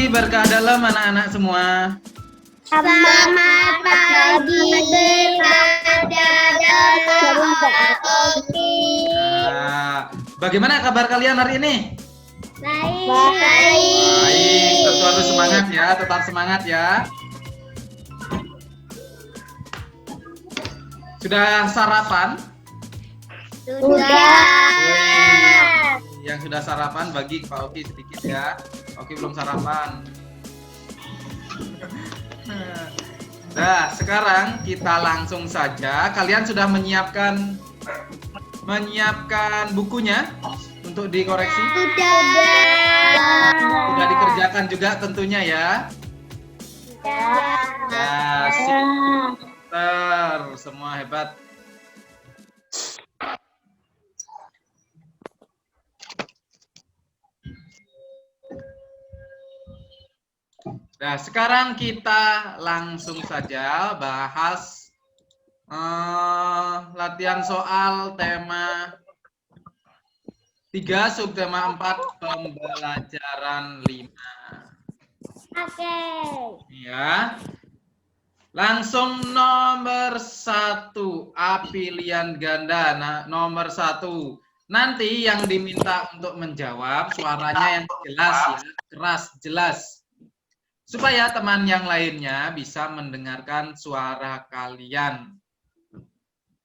pagi berkah dalam anak-anak semua. Selamat pagi berkah dalam Pak Oki. Bagaimana kabar kalian hari ini? Baik. Baik, tentu harus semangat ya, tetap semangat ya. Sudah sarapan? Sudah. Yang sudah sarapan bagi Pak Oki sedikit ya. Oki belum sarapan. Nah, sekarang kita langsung saja. Kalian sudah menyiapkan bukunya untuk dikoreksi? Sudah dikerjakan juga tentunya ya. Ya, pintar, semua hebat. Nah, sekarang kita langsung saja bahas latihan soal tema 3, subtema 4, pembelajaran 5. Oke. Ya. Langsung nomor 1, A pilihan ganda. Nah, nomor 1. Nanti yang diminta untuk menjawab suaranya yang jelas ya, keras, jelas. Supaya teman yang lainnya bisa mendengarkan suara kalian.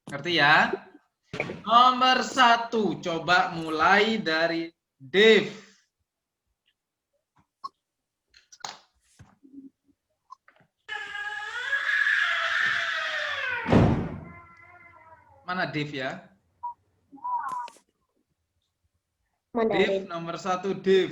Ngerti ya? Nomor 1, coba mulai dari Dev. Mana Dev ya? Dev, nomor 1, Dev.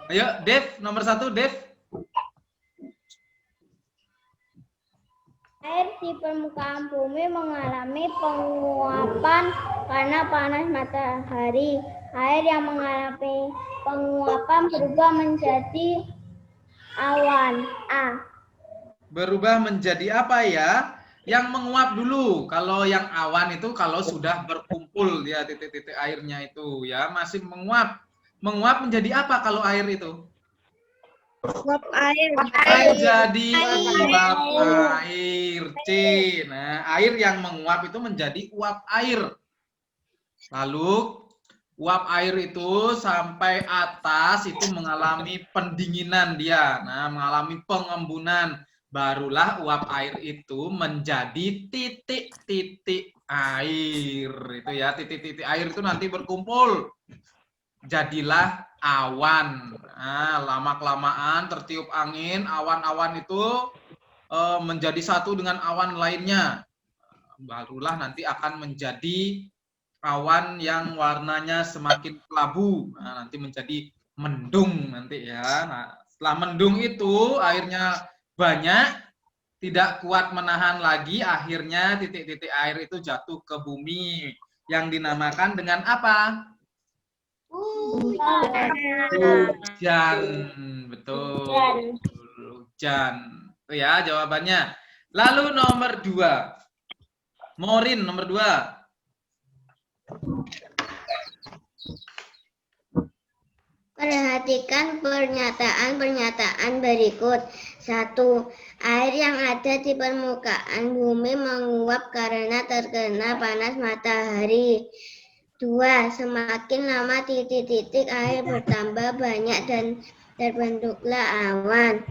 Ayo, Dev, nomor 1, Dev. Air di permukaan bumi mengalami penguapan karena panas matahari. Air yang mengalami penguapan berubah menjadi awan. A. Berubah menjadi apa ya? Yang menguap dulu. Kalau yang awan itu kalau sudah berkumpul ya titik-titik airnya itu ya, masih menguap. Menguap menjadi apa kalau air itu? Uap air. Menjadi uap air. C. Nah, air yang menguap itu menjadi uap air. Lalu uap air itu sampai atas itu mengalami pendinginan dia. Nah, mengalami pengembunan. Barulah uap air itu menjadi titik-titik air. Itu ya, titik-titik air itu nanti berkumpul. Jadilah awan. Nah, lama-kelamaan tertiup angin, awan-awan itu menjadi satu dengan awan lainnya. Barulah nanti akan menjadi awan yang warnanya semakin kelabu. Nah, nanti menjadi mendung nanti ya. Nah, setelah mendung itu airnya banyak, tidak kuat menahan lagi, akhirnya titik-titik air itu jatuh ke bumi yang dinamakan dengan apa? Hujan. Betul. Hujan. Itu ya jawabannya. Lalu nomor 2. Morin nomor 2. Perhatikan pernyataan berikut. 1. Air yang ada di permukaan bumi menguap karena terkena panas matahari. 2. Semakin lama titik-titik air bertambah banyak dan terbentuklah awan.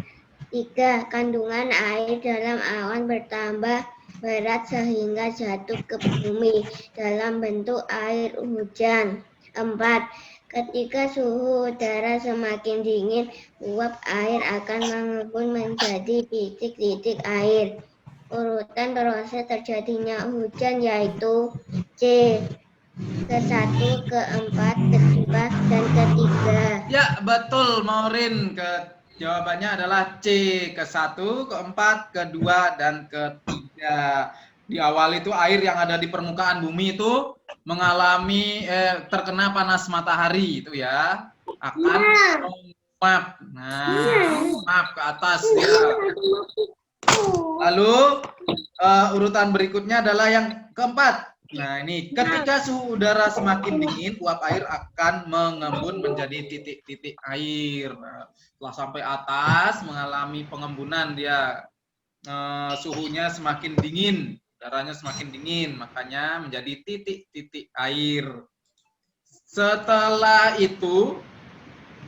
3. Kandungan air dalam awan bertambah berat sehingga jatuh ke bumi dalam bentuk air hujan. 4. Ketika suhu udara semakin dingin, uap air akan mengembun menjadi titik-titik air. Urutan proses terjadinya hujan yaitu C. Ke-1, ke-4, ke-2, dan ke-3. Ya, betul Morin. Jawabannya adalah C. Ke-1, ke-4, ke-2, dan ke-3. Di awal itu air yang ada di permukaan bumi itu mengalami terkena panas matahari itu ya, akan menguap menguap. Nah, menguap ke atas ya. Lalu urutan berikutnya adalah yang keempat. Nah, ini ketika suhu udara semakin dingin, uap air akan mengembun menjadi titik-titik air. Nah, setelah sampai atas mengalami pengembunan dia, suhunya semakin dingin, udaranya semakin dingin, makanya menjadi titik-titik air. Setelah itu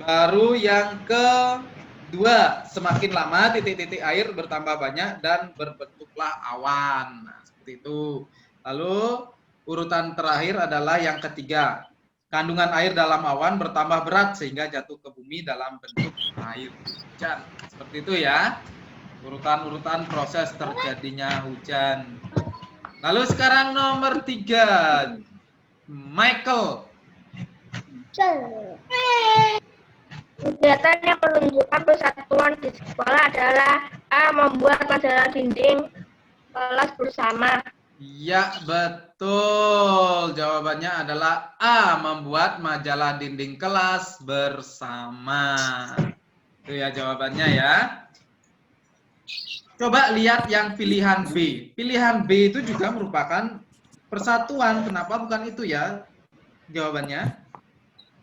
baru yang kedua, semakin lama titik-titik air bertambah banyak dan berbentuklah awan. Nah, seperti itu. Lalu urutan terakhir adalah yang ketiga. Kandungan air dalam awan bertambah berat sehingga jatuh ke bumi dalam bentuk air hujan. Seperti itu ya. Urutan-urutan proses terjadinya hujan. Lalu sekarang nomor 3. Michael. Kegiatan yang menunjukkan persatuan di sekolah adalah A. Membuat majalah dinding kelas bersama. Ya, betul. Jawabannya adalah A. Membuat majalah dinding kelas bersama. Itu ya jawabannya ya. Coba lihat yang pilihan B. Pilihan B itu juga merupakan persatuan. Kenapa bukan itu ya jawabannya?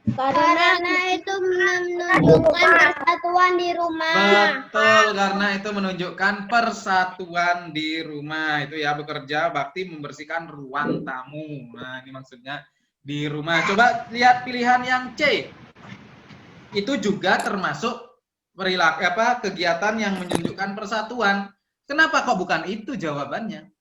Karena itu menunjukkan persatuan di rumah. Betul, karena itu menunjukkan persatuan di rumah. Itu ya, bekerja bakti membersihkan ruang tamu. Nah, ini maksudnya di rumah. Coba lihat pilihan yang C. Itu juga termasuk perilaku kegiatan yang menunjukkan persatuan. Kenapa kok bukan itu jawabannya?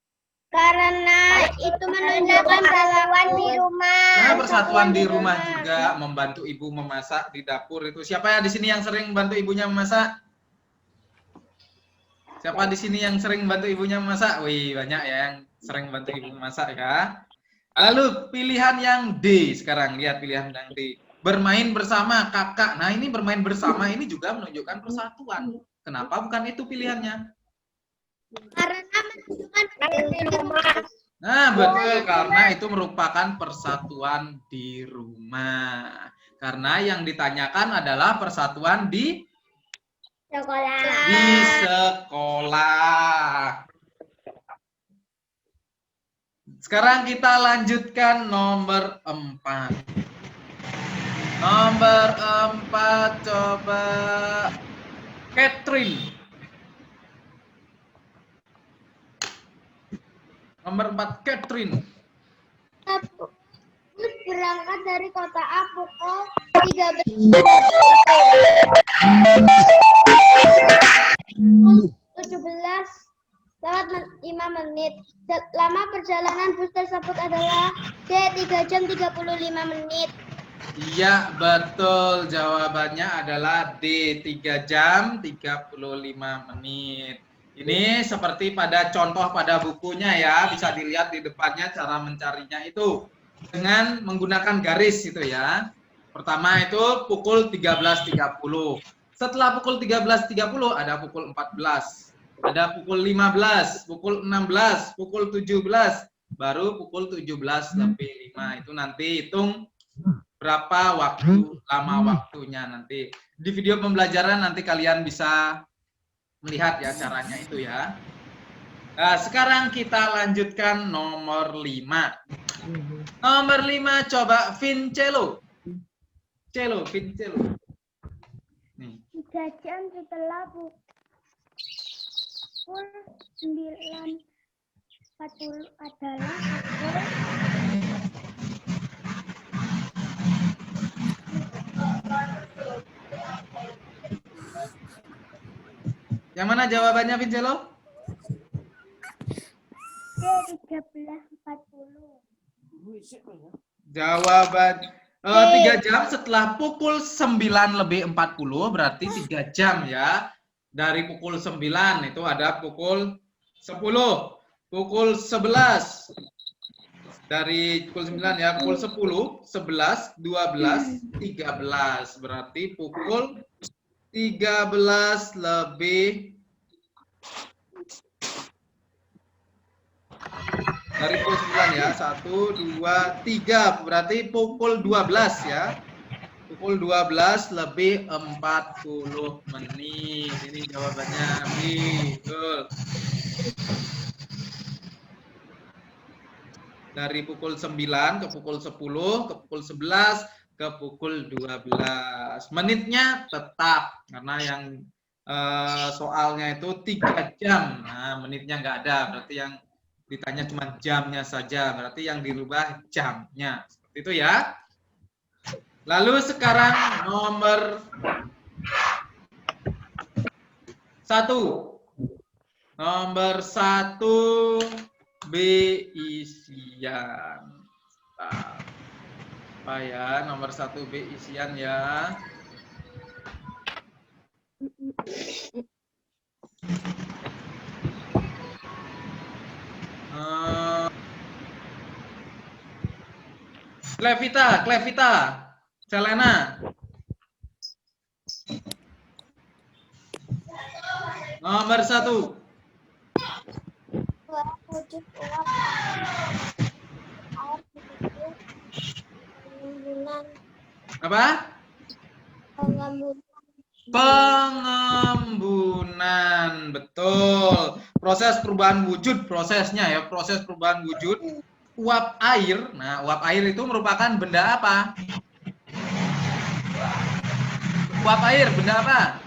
Karena itu menunjukkan persatuan di rumah. Nah, persatuan di rumah juga, membantu ibu memasak di dapur itu. Siapa ya di sini yang sering bantu ibunya memasak? Siapa di sini yang sering bantu ibunya memasak? Wih, banyak ya yang sering bantu ibu memasak ya. Lalu pilihan yang D sekarang, lihat pilihan yang D. Bermain bersama kakak. Nah, ini bermain bersama ini juga menunjukkan persatuan. Kenapa bukan itu pilihannya? Karena menunjukkan Di rumah. Nah, betul, karena itu merupakan persatuan di rumah. Karena yang ditanyakan adalah persatuan di sekolah. Sekarang kita lanjutkan nomor 4. Nomor 4, coba Catherine. Nomor 4, Catherine. Bus berangkat dari kota A pukul 13. 17 lewat 5 menit. Lama perjalanan bus tersebut adalah D 3 jam 35 menit. Iya, betul. Jawabannya adalah D, 3 jam 35 menit. Ini seperti pada contoh pada bukunya ya, bisa dilihat di depannya cara mencarinya itu dengan menggunakan garis itu ya. Pertama itu pukul 13.30. Setelah pukul 13.30 ada pukul 14, ada pukul 15, pukul 16, pukul 17, baru pukul 17:05. Itu nanti hitung berapa waktu lama waktunya nanti. Di video pembelajaran nanti kalian bisa melihat ya caranya itu ya. Nah, sekarang kita lanjutkan nomor 5. Nomor 5 coba Vincenzo. Vincenzo. Nih. 3 jam setelah pukul 9.40 adalah Yang mana jawabannya Vincenzo? D 13.40. Jawaban 3 jam setelah pukul 9:40 berarti 3 jam ya. Dari pukul 9 itu ada pukul 10, pukul 11. Dari pukul 9 ya, pukul 10, 11, 12, 13. Berarti pukul 13 lebih dari pukul 9 ya. 1, 2, 3. Berarti pukul 12 ya. Pukul 12 lebih 40 menit. Ini jawabannya, betul. Dari pukul 9 ke pukul 10, ke pukul 11, ke pukul 12. Menitnya tetap, karena yang soalnya itu 3 jam. Nah, menitnya nggak ada, berarti yang ditanya cuma jamnya saja, berarti yang dirubah jamnya. Seperti itu ya. Lalu sekarang nomor 1. Nomor 1 B isian. Apa ya? Nomor 1 B isian ya. Klevita, Selena. Nomor 1. Wujud uap air pengembunan. Apa? Pengembunan. Pengembunan, betul. Proses perubahan wujud, prosesnya ya, proses perubahan wujud uap air. Nah, uap air itu merupakan benda apa? Uap air, benda apa?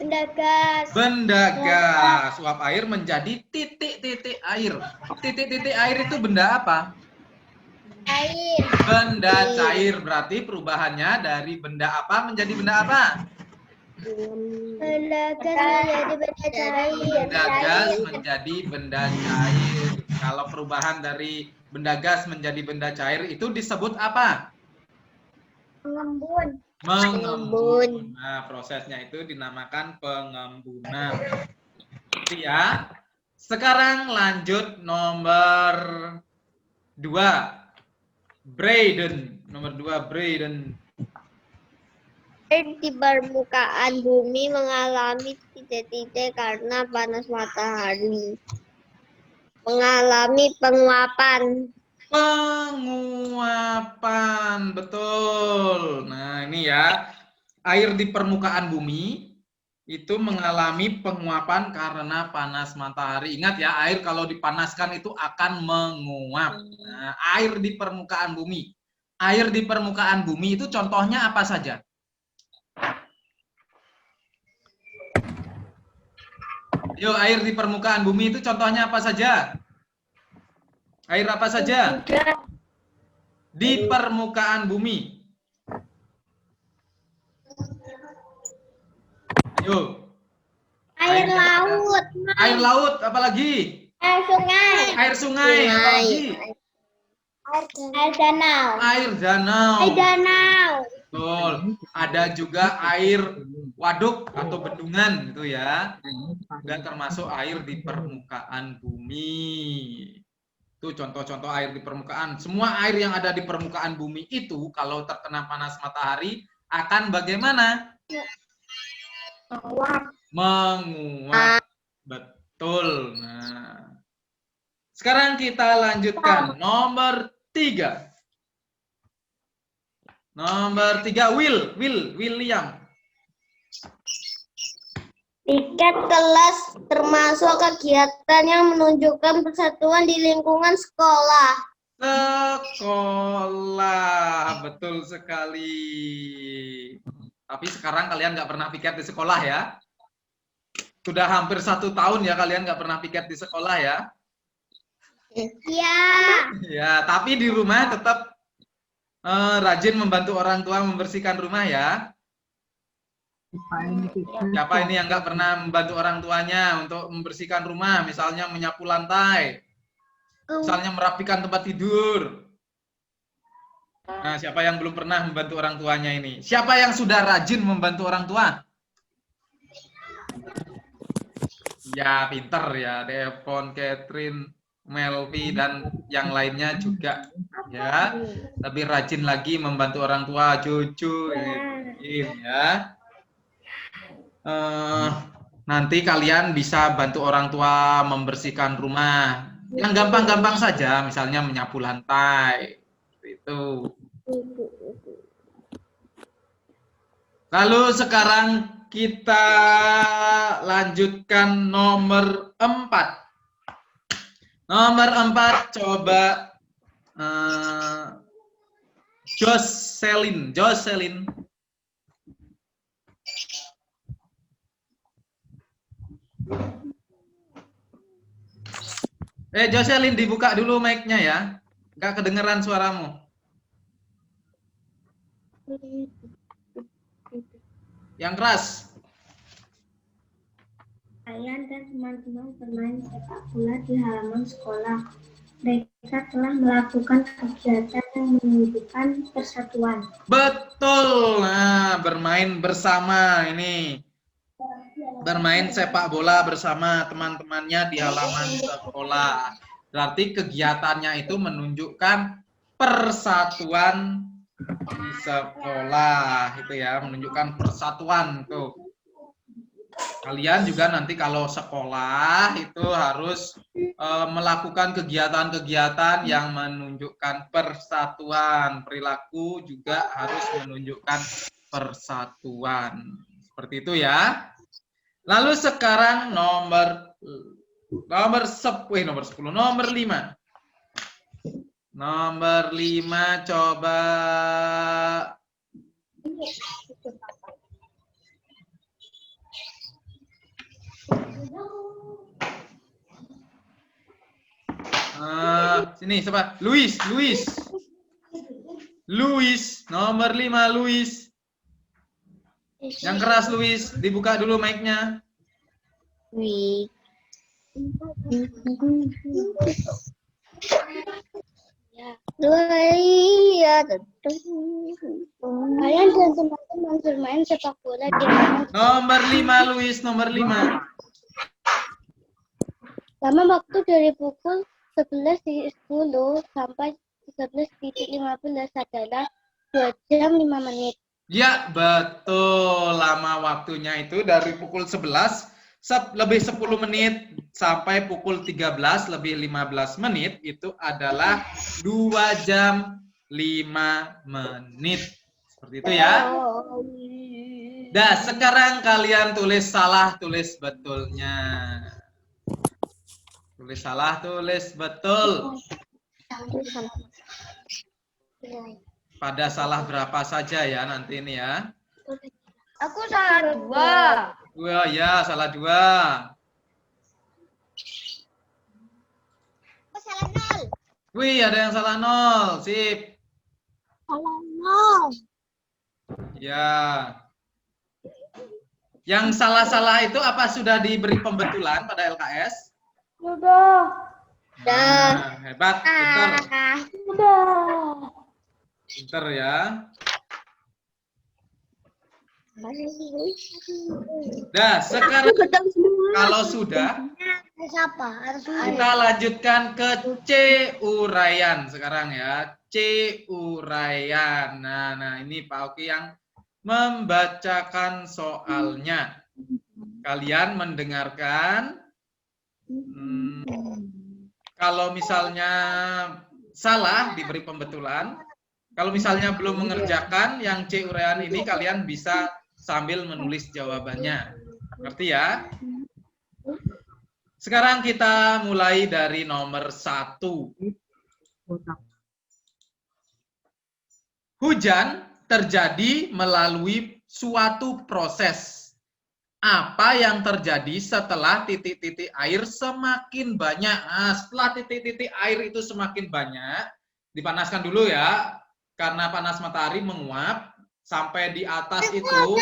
Benda gas. Benda gas. Uap air menjadi titik-titik air. Titik-titik air itu benda apa? Air. Benda cair. Berarti perubahannya dari benda apa menjadi benda apa? Benda gas menjadi benda cair. Benda gas menjadi benda cair. Kalau perubahan dari benda gas menjadi benda cair itu disebut apa? Mengembun. Mengembun. Nah, prosesnya itu dinamakan pengembunan. Itu ya. Sekarang lanjut nomor 2. Braden. Nomor 2, Braden. Air di permukaan bumi mengalami titik-titik karena panas matahari. Mengalami penguapan. Penguapan, betul. Nah, ini ya. Air di permukaan bumi itu mengalami penguapan karena panas matahari. Ingat ya, air kalau dipanaskan itu akan menguap. Nah, air di permukaan bumi. Air di permukaan bumi itu contohnya apa saja? Yuk, air di permukaan bumi itu contohnya apa saja? Air apa saja? Di permukaan bumi. Yuk. Air laut. Air laut, apalagi? Air sungai. Air sungai, apalagi? Air danau. Air danau. Air danau. Betul. Ada juga air waduk atau bendungan gitu ya. Dan termasuk air di permukaan bumi. Itu contoh-contoh air di permukaan. Semua air yang ada di permukaan bumi itu kalau terkena panas matahari akan bagaimana? Menguap. Betul. Nah. Sekarang kita lanjutkan nomor 3. Nomor 3, William. Piket kelas termasuk kegiatan yang menunjukkan persatuan di lingkungan sekolah. Sekolah, betul sekali. Tapi sekarang kalian nggak pernah piket di sekolah ya? Sudah hampir 1 tahun ya kalian nggak pernah piket di sekolah ya? Iya. Ya, tapi di rumah tetap rajin membantu orang tua membersihkan rumah ya. Siapa ini yang nggak pernah membantu orang tuanya untuk membersihkan rumah, misalnya menyapu lantai, misalnya merapikan tempat tidur. Nah, siapa yang belum pernah membantu orang tuanya ini? Siapa yang sudah rajin membantu orang tua? Ya, pinter ya, Devon, Catherine, Melvi, dan yang lainnya juga. Ya, lebih rajin lagi membantu orang tua, cucu, ya. Nanti kalian bisa bantu orang tua membersihkan rumah. Yang gampang-gampang saja, misalnya menyapu lantai. Itu. Lalu sekarang kita lanjutkan nomor 4. Nomor 4 coba Jocelyn. Jocelyn, dibuka dulu mic-nya ya. Nggak kedengeran suaramu. Yang keras. Ayah dan teman-teman bermain sepak bola di halaman sekolah. Mereka telah melakukan kegiatan yang menunjukkan persatuan. Betul. Nah, bermain bersama ini. Bermain sepak bola bersama teman-temannya di halaman sekolah. Berarti kegiatannya itu menunjukkan persatuan di sekolah. Itu ya, menunjukkan persatuan tuh. Kalian juga nanti kalau sekolah itu harus melakukan kegiatan-kegiatan yang menunjukkan persatuan. Perilaku juga harus menunjukkan persatuan. Seperti itu ya. Lalu sekarang nomor 10, nomor 5. Nomor 5 coba sini siapa? Luis, nomor 5 Luis. Yang keras Luis, dibuka dulu mic-nya. Ayah dan teman-teman bermain sepak bola di halaman. Nomor 5 Luis, nomor 5. Lama waktu dari pukul 11.10 sampai 13.15 adalah 2 jam 5 menit. Ya, betul. Lama waktunya itu dari pukul 11 lebih 10 menit sampai pukul 13 lebih 15 menit itu adalah 2 jam 5 menit. Seperti itu ya. Nah, sekarang kalian tulis salah, tulis betulnya. Tulis salah, tulis betul. Pada salah berapa saja ya nanti ini ya. Aku salah 2. Wah ya, salah 2. Aku salah 0. Wih, ada yang salah 0. Sip. Salah 0. Ya. Yang salah-salah itu apa sudah diberi pembetulan pada LKS? Sudah. Nah, hebat, pinter. Sudah. Pinter ya. Nah, sekarang kalau sudah, kita lanjutkan ke C uraian sekarang ya. C uraian. Nah, ini Pak Oki yang membacakan soalnya. Kalian mendengarkan. Kalau misalnya salah diberi pembetulan. Kalau misalnya belum mengerjakan yang C uraian ini, kalian bisa sambil menulis jawabannya. Ngerti ya? Sekarang kita mulai dari nomor 1. Hujan terjadi melalui suatu proses. Apa yang terjadi setelah titik-titik air semakin banyak? Nah, setelah titik-titik air itu semakin banyak, dipanaskan dulu ya. Karena panas matahari menguap, sampai di atas itu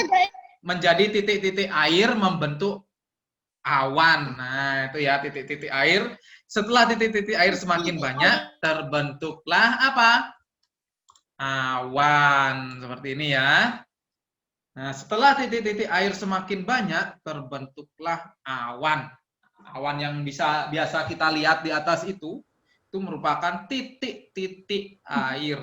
menjadi titik-titik air membentuk awan. Nah, itu ya titik-titik air. Setelah titik-titik air semakin banyak, terbentuklah apa? Awan. Seperti ini ya. Nah, setelah titik-titik air semakin banyak, terbentuklah awan. Awan yang biasa kita lihat di atas itu merupakan titik-titik air.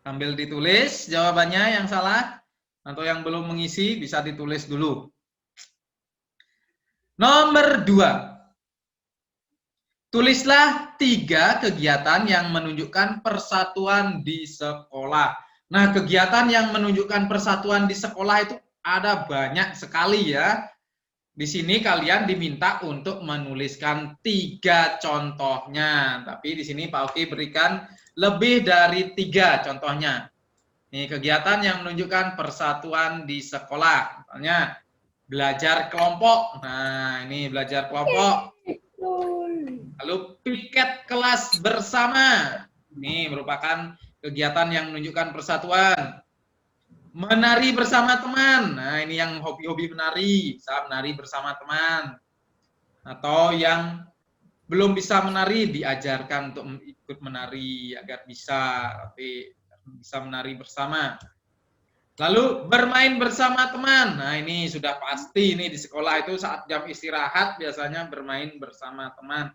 Sambil ditulis jawabannya yang salah atau yang belum mengisi bisa ditulis dulu. Nomor 2. Tulislah 3 kegiatan yang menunjukkan persatuan di sekolah. Nah, kegiatan yang menunjukkan persatuan di sekolah itu ada banyak sekali ya. Di sini kalian diminta untuk menuliskan 3 contohnya. Tapi di sini Pak Oki berikan lebih dari 3 contohnya. Ini kegiatan yang menunjukkan persatuan di sekolah. Misalnya belajar kelompok. Nah, ini belajar kelompok. Lalu piket kelas bersama. Ini merupakan kegiatan yang menunjukkan persatuan. Menari bersama teman. Nah, ini yang hobi-hobi menari, bisa menari bersama teman. Atau yang belum bisa menari diajarkan untuk ikut menari agar bisa, tapi bisa menari bersama. Lalu bermain bersama teman. Nah, ini sudah pasti ini di sekolah itu saat jam istirahat biasanya bermain bersama teman.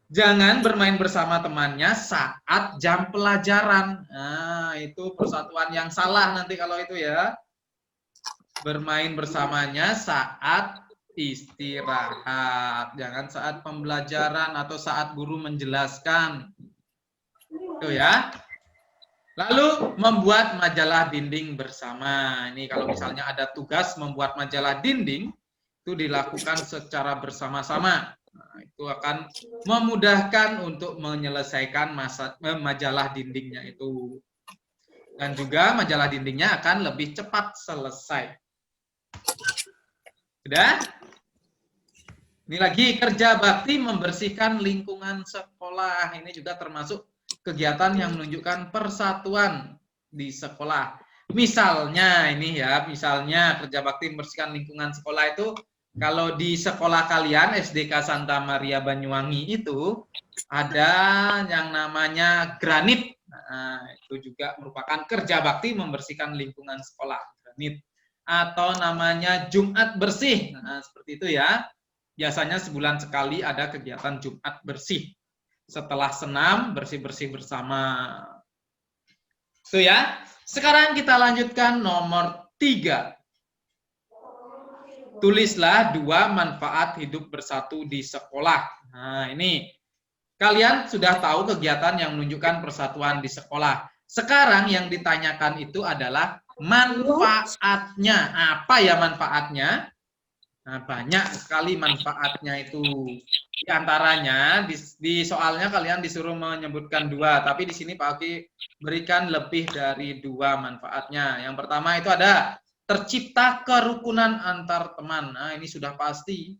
Jangan bermain bersama temannya saat jam pelajaran. Nah, itu persatuan yang salah nanti kalau itu ya. Bermain bersamanya saat istirahat. Jangan saat pembelajaran atau saat guru menjelaskan. Itu ya. Lalu membuat majalah dinding bersama. Ini kalau misalnya ada tugas membuat majalah dinding, itu dilakukan secara bersama-sama. Nah, itu akan memudahkan untuk menyelesaikan majalah dindingnya itu. Dan juga majalah dindingnya akan lebih cepat selesai. Sudah? Ini lagi kerja bakti membersihkan lingkungan sekolah. Ini juga termasuk kegiatan yang menunjukkan persatuan di sekolah. Misalnya ini ya, misalnya kerja bakti membersihkan lingkungan sekolah itu kalau di sekolah kalian SDK Santa Maria Banyuwangi itu ada yang namanya granit. Nah, itu juga merupakan kerja bakti membersihkan lingkungan sekolah, granit. Atau namanya Jumat bersih. Nah, seperti itu ya. Biasanya sebulan sekali ada kegiatan Jumat bersih. Setelah senam, bersih-bersih bersama. Itu ya. Sekarang kita lanjutkan nomor 3. Tulislah 2 manfaat hidup bersatu di sekolah. Nah, ini. Kalian sudah tahu kegiatan yang menunjukkan persatuan di sekolah. Sekarang yang ditanyakan itu adalah manfaatnya. Apa ya manfaatnya? Nah, banyak sekali manfaatnya itu. Di antaranya, di soalnya kalian disuruh menyebutkan 2. Tapi di sini Pak Oki berikan lebih dari 2 manfaatnya. Yang pertama itu ada tercipta kerukunan antar teman. Nah, ini sudah pasti.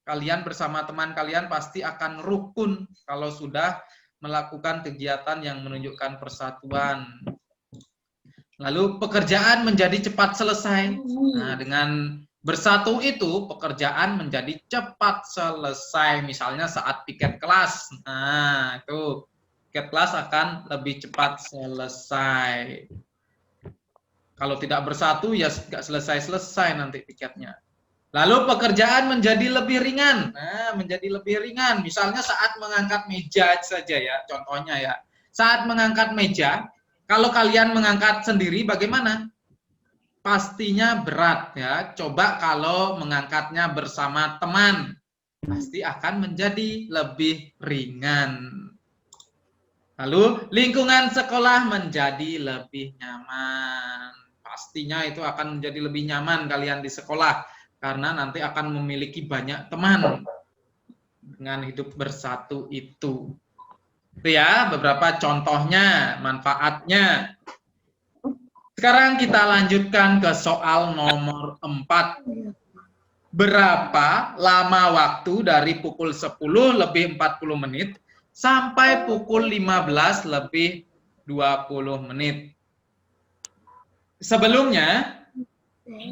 Kalian bersama teman kalian pasti akan rukun kalau sudah melakukan kegiatan yang menunjukkan persatuan. Lalu pekerjaan menjadi cepat selesai. Nah, dengan bersatu itu pekerjaan menjadi cepat selesai. Misalnya saat piket kelas. Nah, itu piket kelas akan lebih cepat selesai. Kalau tidak bersatu ya nggak selesai-selesai nanti piketnya. Lalu pekerjaan menjadi lebih ringan. Nah, menjadi lebih ringan. Misalnya saat mengangkat meja saja ya, contohnya ya. Saat mengangkat meja, kalau kalian mengangkat sendiri bagaimana? Pastinya berat ya. Coba kalau mengangkatnya bersama teman, pasti akan menjadi lebih ringan. Lalu lingkungan sekolah menjadi lebih nyaman. Pastinya itu akan menjadi lebih nyaman kalian di sekolah. Karena nanti akan memiliki banyak teman dengan hidup bersatu itu. Itu ya beberapa contohnya, manfaatnya. Sekarang kita lanjutkan ke soal nomor 4. Berapa lama waktu dari pukul 10 lebih 40 menit sampai pukul 15 lebih 20 menit? Sebelumnya,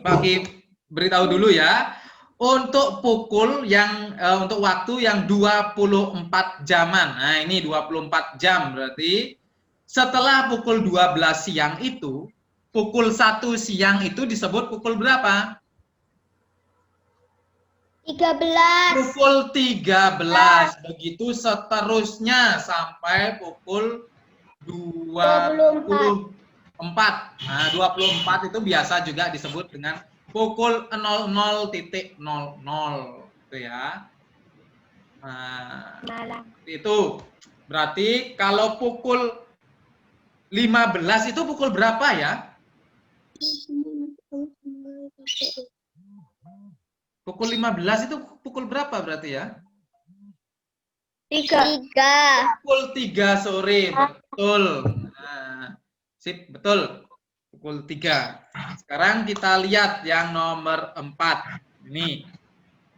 bagi beritahu dulu ya, untuk untuk waktu yang 24 jaman. Nah, ini 24 jam berarti setelah pukul 12 siang itu, pukul 1 siang itu disebut pukul berapa? 13. Pukul 13. Begitu seterusnya sampai pukul 24. Nah, 24 itu biasa juga disebut dengan pukul 00.00 itu ya. Nah, Malam. itu. Berarti kalau pukul 15 itu pukul berapa ya? Pukul 15 itu pukul berapa berarti ya? 3. Pukul 3 sore, betul. Nah, sip, betul. Pukul 3. Sekarang kita lihat yang nomor 4. Ini.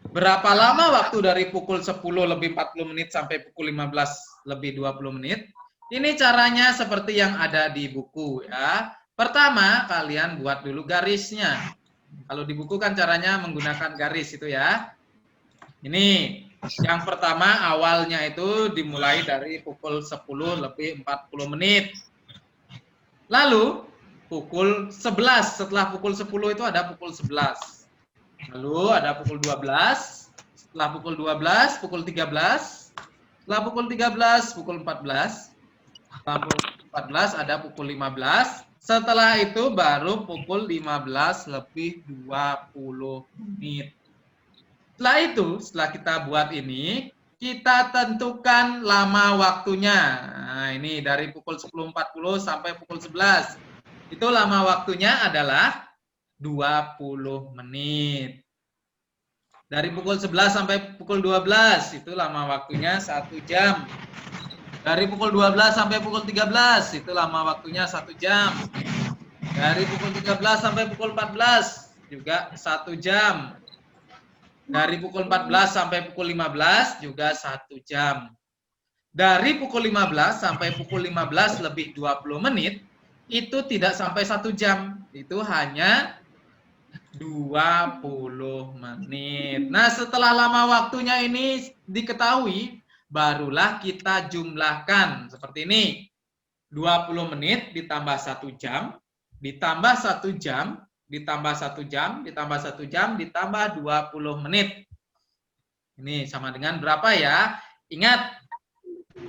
Berapa lama waktu dari pukul 10 lebih 40 menit sampai pukul 15 lebih 20 menit? Ini caranya seperti yang ada di buku ya. Pertama, kalian buat dulu garisnya. Kalau di buku kan caranya menggunakan garis itu ya. Ini yang pertama awalnya itu dimulai dari pukul 10 lebih 40 menit. Lalu pukul 11, setelah pukul 10 itu ada pukul 11. Lalu ada pukul 12, setelah pukul 12, pukul 13, setelah pukul 13, pukul 14, setelah pukul 14 ada pukul 15, setelah itu baru pukul 15 lebih 20 menit. Setelah itu, setelah kita buat ini, kita tentukan lama waktunya. Nah, ini dari pukul 10.40 sampai pukul 11. Itu lama waktunya adalah 20 menit. Dari pukul 11 sampai pukul 12, itu lama waktunya 1 jam. Dari pukul 12 sampai pukul 13, itu lama waktunya 1 jam. Dari pukul 13 sampai pukul 14, juga 1 jam. Dari pukul 14 sampai pukul 15, juga 1 jam. Dari pukul 15 sampai pukul 15 lebih 20 menit, itu tidak sampai 1 jam. Itu hanya 20 menit. Nah, setelah lama waktunya ini diketahui, barulah kita jumlahkan. Seperti ini. 20 menit ditambah 1 jam, ditambah 1 jam, ditambah 1 jam, ditambah 1 jam, ditambah 20 menit. Ini sama dengan berapa ya? Ingat,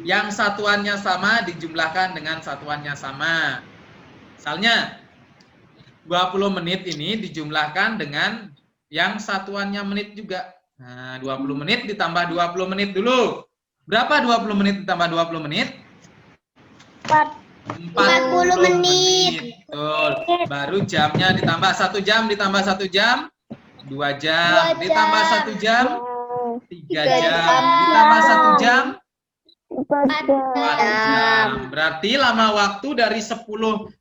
yang satuannya sama dijumlahkan dengan satuannya sama. Misalnya, 20 menit ini dijumlahkan dengan yang satuannya menit juga. Nah, 20 menit ditambah 20 menit dulu. Berapa 20 menit ditambah 20 menit? 40 menit. Betul. Baru jamnya ditambah 1 jam, ditambah 1 jam, 2 jam. Ditambah 1 jam, 3 jam. Ditambah 1 jam, 4 jam. Berarti lama waktu dari 10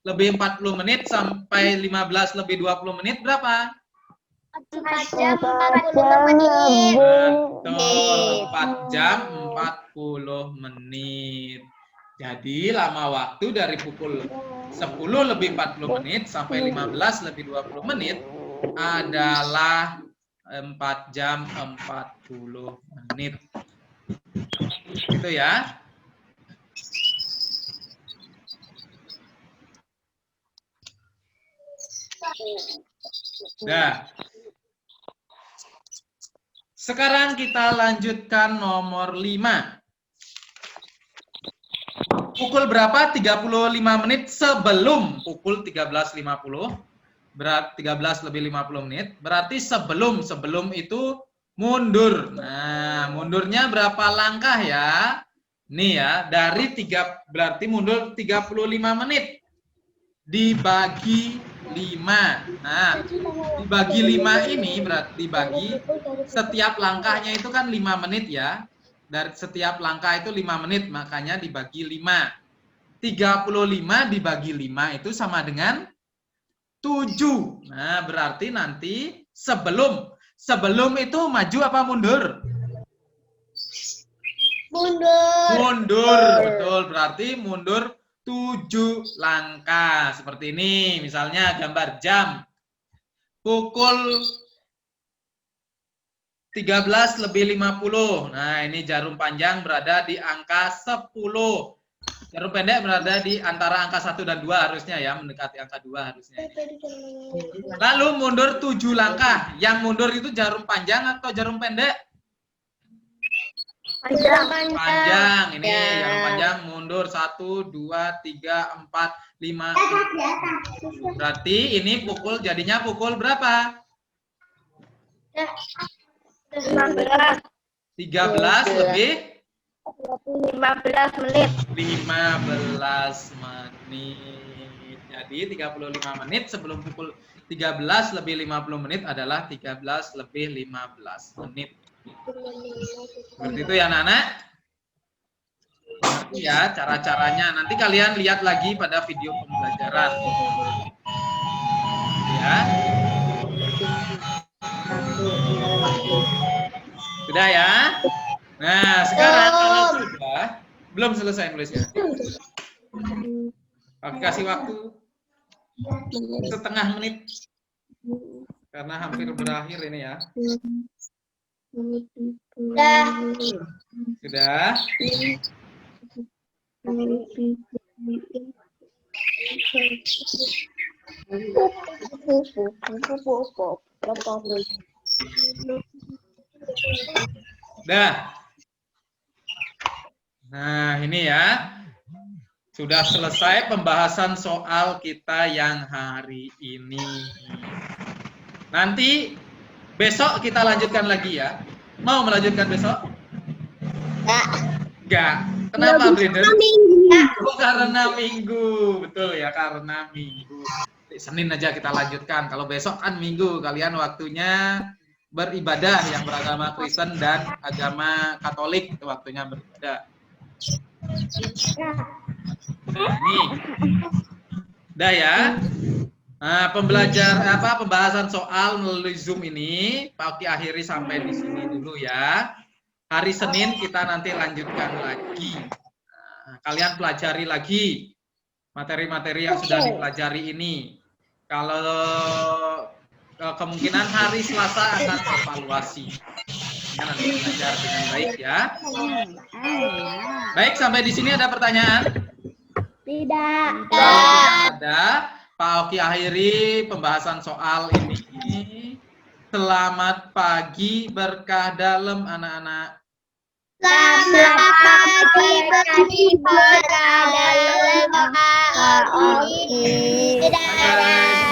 lebih 40 menit sampai 15 lebih 20 menit berapa? 4 jam 40 menit. Betul, 4 jam 40 menit. Jadi lama waktu dari pukul 10 lebih 40 menit sampai 15 lebih 20 menit adalah 4 jam 40 menit. Gitu ya. Nah, sekarang kita lanjutkan nomor 5. Pukul berapa? 35 menit sebelum pukul 13.50. Berat 13 lebih 50 menit. Berarti sebelum itu mundur. Nah, mundurnya berapa langkah ya? Nih ya, dari 3 berarti mundur 35 menit. Dibagi 5. Nah, dibagi 5 ini berarti dibagi setiap langkahnya itu kan 5 menit ya. Dari setiap langkah itu 5 menit, makanya dibagi 5. 35 dibagi 5 itu sama dengan 7. Nah, berarti nanti sebelum itu maju apa mundur? Mundur, betul. Berarti mundur 7 langkah. Seperti ini, misalnya gambar jam. Pukul 13 lebih 50. Nah, ini jarum panjang berada di angka 10. Jarum pendek berada di antara angka 1 dan 2 harusnya ya, mendekati angka 2 harusnya. Lalu mundur 7 langkah. Yang mundur itu jarum panjang atau jarum pendek? Panjang. Ini jarum panjang mundur 1, 2, 3, 4, 5. Berarti ini pukul jadinya pukul berapa? 15. 13 lebih 15 menit. 15 menit. Jadi 35 menit sebelum pukul 13 lebih 50 menit adalah 13 lebih 15 menit. Seperti itu ya anak-anak. Ngerti ya cara-caranya. Nanti kalian lihat lagi pada video pembelajaran. Ya. Sudah ya? Nah, sekarang kalau sudah belum selesai nulisnya. Oke, kasih waktu setengah menit karena hampir berakhir ini ya. Sudah? Dah. Nah, ini ya. Sudah selesai pembahasan soal kita yang hari ini. Nanti besok kita lanjutkan lagi ya. Mau melanjutkan besok? Enggak. Kenapa, Blinder? Oh, karena minggu. Betul ya, karena minggu. Senin aja kita lanjutkan. Kalau besok kan minggu, kalian waktunya beribadah yang beragama Kristen dan agama Katolik, itu waktunya beribadah. Nah, ini. Udah ya. Nah, pembahasan soal melalui Zoom ini Pak Oki akhiri sampai di sini dulu ya. Hari Senin kita nanti lanjutkan lagi. Nah, kalian pelajari lagi materi-materi yang sudah dipelajari ini. Kalau kemungkinan hari Selasa akan evaluasi. Nanti belajar dengan baik ya. Baik, sampai di sini ada pertanyaan? Tidak. Kalau tidak ada, Pak Oki akhiri pembahasan soal ini. Selamat pagi, berkah dalam anak-anak. Selamat pagi, berkah dalam Pak Oki. Dadah.